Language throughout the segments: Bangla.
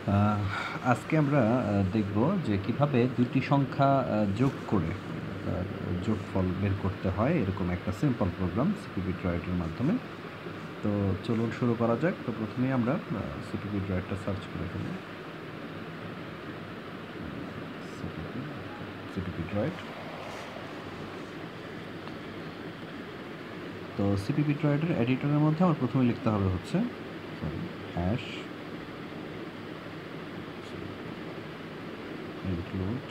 আহ, আজকে আমরা দেখব যে কিভাবে দুটি সংখ্যা যোগ করে তার যোগফল বের করতে হয় এরকম একটা সিম্পল প্রোগ্রাম সিপিপি ড্রয়েডের মাধ্যমে। তো চলুন শুরু করা যাক। তো প্রথমেই আমরা সিপিপি ড্রয়েডটা সার্চ করে ফেলি। CPP CPP droid. তো সিপিপি ড্রয়েডের এডিটরের মধ্যে আমার প্রথমে লিখতে হবে হচ্ছে hash include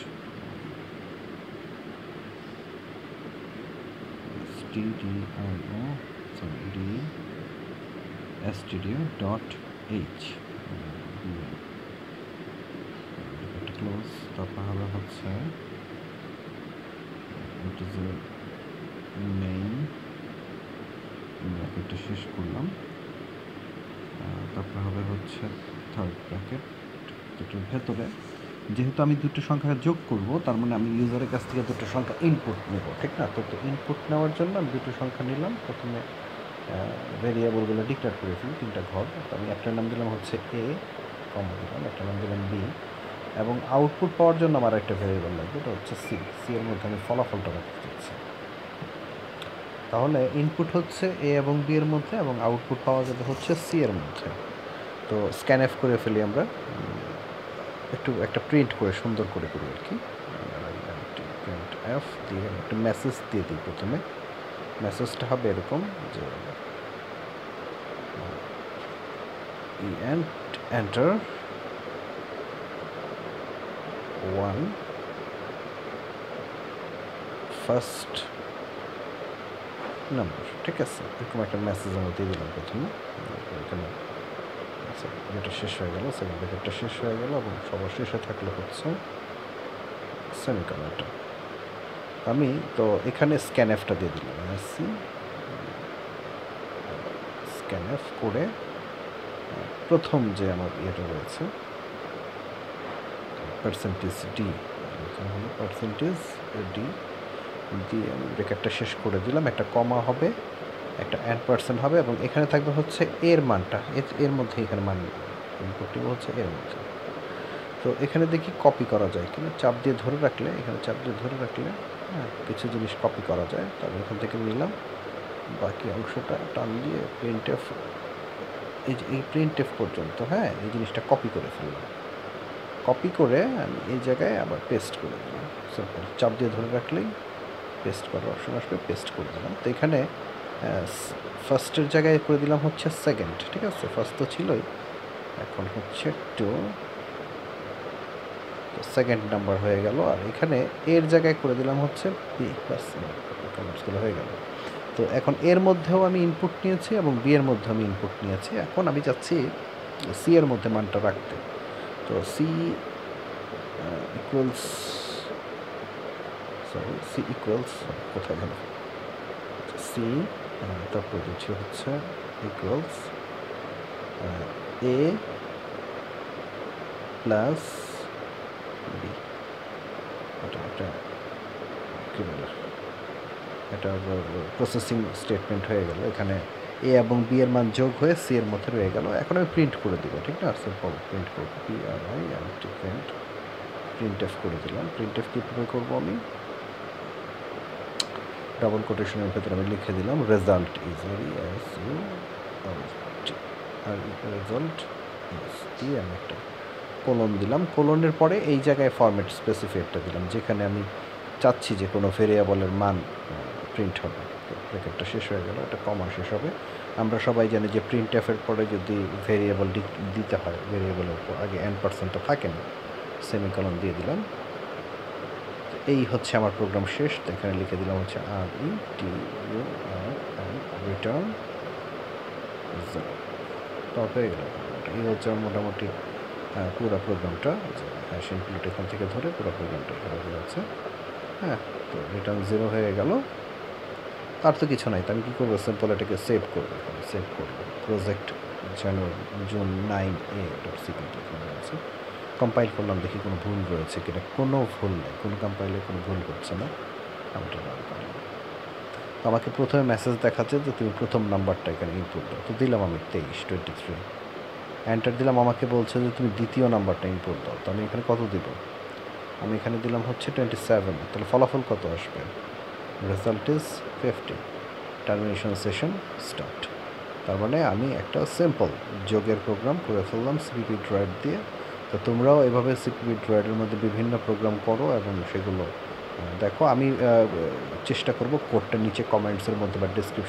stdio sorry d stdio.h এটা ক্লোজ। তারপর হবে হচ্ছে এটা যে মেইন ব্র্যাকেটটা শেষ করলাম। তারপর হবে হচ্ছে থার্ড ব্র্যাকেট, যেটার ভেতরে যেহেতু আমি দুটো সংখ্যা যোগ করব তার মানে আমি ইউজারের কাছ থেকে দুটো সংখ্যা ইনপুট নেব, ঠিক না? তো ইনপুট নেওয়ার জন্য আমি দুটো সংখ্যা নিলাম। প্রথমে ভেরিয়েবলগুলো ডিক্লেয়ার করে ফেলি, তিনটা ঘর। তো আমি একটার নাম দিলাম হচ্ছে এ, কমা দিলাম, একটা নাম দিলাম বি, এবং আউটপুট পাওয়ার জন্য আমার একটা ভেরিয়েবল লাগবে, এটা হচ্ছে সি। সি এর মধ্যে আমি ফলাফলটা রাখতে চাচ্ছি। তাহলে ইনপুট হচ্ছে এ এবং বি এর মধ্যে এবং আউটপুট পাওয়া যাবে হচ্ছে সি এর মধ্যে। তো স্ক্যান এফ করে ফেলি আমরা, একটু একটা প্রিন্ট করে সুন্দর করে করি আর কি। প্রিন্ট এফ দিয়ে একটা মেসেজ দিয়ে দিই। প্রথমে মেসেজটা হবে এরকম যে এন্টার 1 ফার্স্ট নাম্বার, ঠিক আছে? এরকম একটা মেসেজ আমরা দিয়ে দিলাম প্রথমে। এখানে এটা শেষ হয়ে গেল, সেকেন্ড ব্র্যাকেটটা শেষ হয়ে গেল, এবং সবার শেষে থাকলে হচ্ছে সেমিকোলনটা। আমি তো এখানে স্ক্যান এফটা দিয়ে দিলাম, এসসি স্ক্যান এফ করে প্রথম যে আমার ইয়েটা রয়েছে পার্সেন্টেজ ডি, এখানে হলো পার্সেন্টেজ ডি দিয়ে আমি ব্র্যাকেটটা শেষ করে দিলাম। একটা কমা হবে, একটা % হবে, এবং এখানে থাকবে হচ্ছে এর মানটা, এর মধ্যে এখানে মান ইনপুট হচ্ছে এর মধ্যে। তো এখানে দেখি কপি করা যায় কিনা, চাপ দিয়ে ধরে রাখলে, এখানে চাপ দিয়ে ধরে রাখলে হ্যাঁ কিছু জিনিস কপি করা যায়। তো আমি এখান থেকে নিলাম, বাকি অংশটা টান দিয়ে প্রিন্ট এফ, এই প্রিন্ট এফ পর্যন্ত হ্যাঁ এই জিনিসটা কপি করে ফেললাম। কপি করে আমি এই জায়গায় আবার পেস্ট করে দিলাম। সিম্পল, চাপ দিয়ে ধরে রাখলেই পেস্ট করার অপশন আসবে, পেস্ট করে দিলাম। তো এখানে ফার্স্টের জায়গায় করে দিলাম হচ্ছে সেকেন্ড, ঠিক আছে? ফার্স্ট তো ছিলই, এখন হচ্ছে টু, সেকেন্ড নাম্বার হয়ে গেল। আর এখানে এর জায়গায় করে দিলাম হচ্ছে বি, বাস কমার্সগুলো হয়ে গেল। তো এখন এর মধ্যেও আমি ইনপুট নিয়েছি এবং বি এর মধ্যেও আমি ইনপুট নিয়েছি। এখন আমি চাচ্ছি সি এর মধ্যে মানটা রাখতে। তো C equals, sorry C equals কোথায় গেল, সি তারপর দিচ্ছি হচ্ছে ইকুয়ালস এ প্লাস বি। এটা কী বলে, এটা প্রসেসিং স্টেটমেন্ট হয়ে গেল। এখানে এ এবং বি এর মান যোগ হয়ে সি এর মধ্যে রয়ে গেল। এখন আমি প্রিন্ট করে দিব, ঠিক না? সিম্পল প্রিন্ট করবো, প্রিন্ট এফ করে দিলাম। প্রিন্ট এফ কীভাবে করবো, আমি ডাবল কোটেশনের ভেতরে আমি লিখে দিলাম রেজাল্ট ইজ, রেজাল্ট দিয়ে আমি একটা কোলন দিলাম। কোলনের পরে এই জায়গায় ফরম্যাট স্পেসিফাইডটা দিলাম, যেখানে আমি চাচ্ছি যে কোনো ভেরিয়েবলের মান প্রিন্ট হবে। ব্র্যাকেটটা শেষ হয়ে গেল, এটা কমা শেষ হবে। আমরা সবাই জানি যে প্রিন্ট এফের পরে যদি ভেরিয়েবল দিতে হয়, ভেরিয়েবলের আগে % থাকে না, সেমিকলন দিয়ে দিলাম। এই হচ্ছে আমার প্রোগ্রাম শেষ। তো এখানে লিখে দিলাম হচ্ছে রিটার্ন 0। তো হয়ে গেল। এই হচ্ছে মোটামুটি পুরো প্রোগ্রামটা, হ্যাশ ইনক্লুড এখান থেকে ধরে পুরো প্রোগ্রামটা এভাবে আছে। হ্যাঁ, তো রিটার্ন 0 হয়ে গেল। আর তো কিছু নাই। তো আমি কী করবো, সিম্পল এটাকে সেভ করবো। সেভ করবো প্রজেক্ট জুন 9a.cpp আছে। কম্পাইল করলাম, দেখি কোনো ভুল রয়েছে কিনা। কোনো ভুল নেই, কোনো কম্পাইলে কোনো ভুল হচ্ছে না। আমি এটা রান করলাম। তো আমাকে প্রথমে মেসেজ দেখাচ্ছে যে তুমি প্রথম নাম্বারটা এখানে ইনপুট দাও। তো দিলাম আমি 23, 23। এন্টার দিলাম, আমাকে বলছে যে তুমি দ্বিতীয় নাম্বারটা ইনপুট দাও। তো আমি এখানে কত দিব? আমি এখানে দিলাম হচ্ছে 27। তাহলে ফলাফল কত আসবে? Result is 50। Termination session start. তার মানে আমি একটা সিম্পল যোগের প্রোগ্রাম করে ফেললাম সিপিপি ড্রয়েড দিয়ে। তো তোমরাও এভাবে সিপিপি ড্রয়েডের মধ্যে বিভিন্ন প্রোগ্রাম করো এবং সেগুলো দেখো। আমি চেষ্টা করব কোডটা নিচে কমেন্টসের মধ্যে বা ডিসক্রিপশন